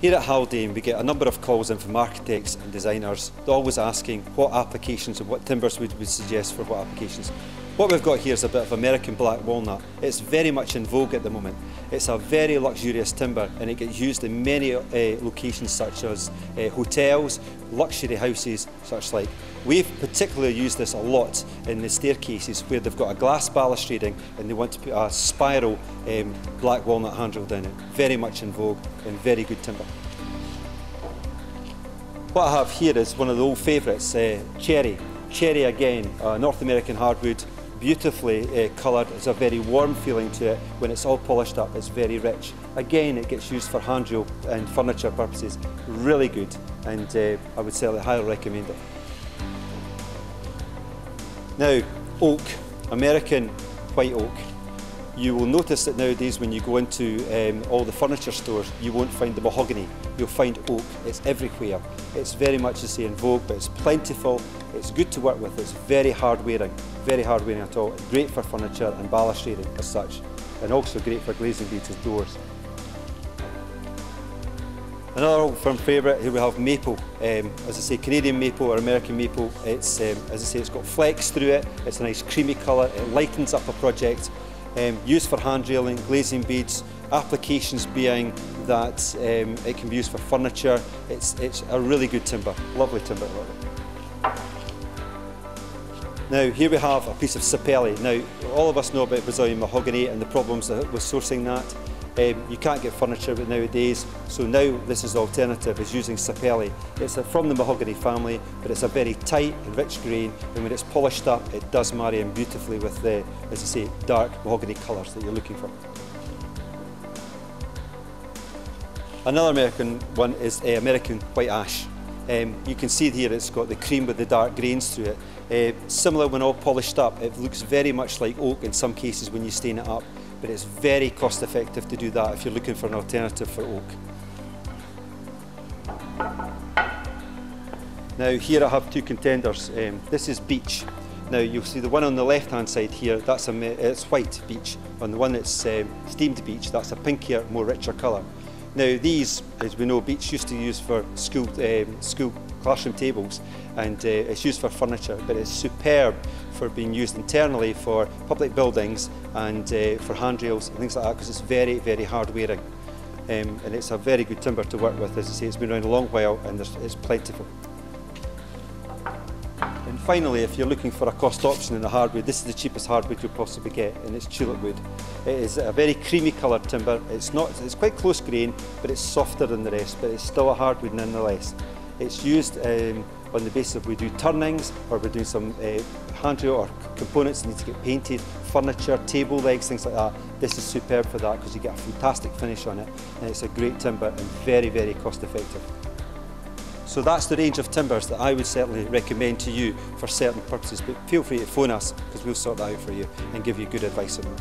Here at Haldane we get a number of calls in from architects and designers, always asking what applications and what timbers would we suggest for what applications. What we've got here is a bit of American black walnut. It's very much in vogue at the moment. It's a very luxurious timber and it gets used in many locations such as hotels, luxury houses, such like. We've particularly used this a lot in the staircases where they've got a glass balustrading and they want to put a spiral black walnut handrail down it. Very much in vogue and very good timber. What I have here is one of the old favourites, Kiri. Kiri again, North American hardwood, beautifully coloured. It's a very warm feeling to it. When it's all polished up, it's very rich. Again, it gets used for handrail and furniture purposes. Really good, and I would certainly highly recommend it. Now, oak, American white oak. You will notice that nowadays when you go into all the furniture stores, you won't find the mahogany, you'll find oak. It's everywhere. It's very much, as I say, in vogue, but it's plentiful, it's good to work with, it's very hard wearing at all. Great for furniture and balustrading as such, and also great for glazing beads as doors. Another old firm favourite, here we have maple. As I say, Canadian maple or American maple. It's, as I say, it's got flecks through it, it's a nice creamy colour, it lightens up a project. Used for handrailing, glazing beads, applications being that it can be used for furniture. It's a really good timber, lovely timber to work with. Now here we have a piece of Sapele. Now all of us know about Brazilian mahogany and the problems with sourcing that. You can't get furniture with nowadays, so now this is the alternative, is using Sapele. It's from the mahogany family, but it's a very tight and rich grain, and when it's polished up, it does marry in beautifully with the, as I say, dark mahogany colours that you're looking for. Another American one is American white ash. You can see here it's got the cream with the dark grains through it. Similar when all polished up, it looks very much like oak in some cases when you stain it up. But it's very cost effective to do that if you're looking for an alternative for oak. Now here I have two contenders. This is beech. Now you'll see the one on the left hand side here, it's white beech. On the one that's steamed beech, that's a pinkier, more richer colour. Now these, as we know, beech used to use for school classroom tables, and it's used for furniture, but it's superb for being used internally for public buildings and for handrails and things like that, because it's very, very hard wearing. And it's a very good timber to work with. As I say, it's been around a long while and it's plentiful. And finally, if you're looking for a cost option in the hardwood, this is the cheapest hardwood you'll possibly get, and it's tulip wood. It is a very creamy coloured timber. It's quite close grain, but it's softer than the rest, but it's still a hardwood nonetheless. It's used on the basis of we do turnings, or we're doing some handrail or components that need to get painted, furniture, table legs, things like that. This is superb for that because you get a fantastic finish on it, and it's a great timber and very, very cost effective. So that's the range of timbers that I would certainly recommend to you for certain purposes, but feel free to phone us because we'll sort that out for you and give you good advice on them.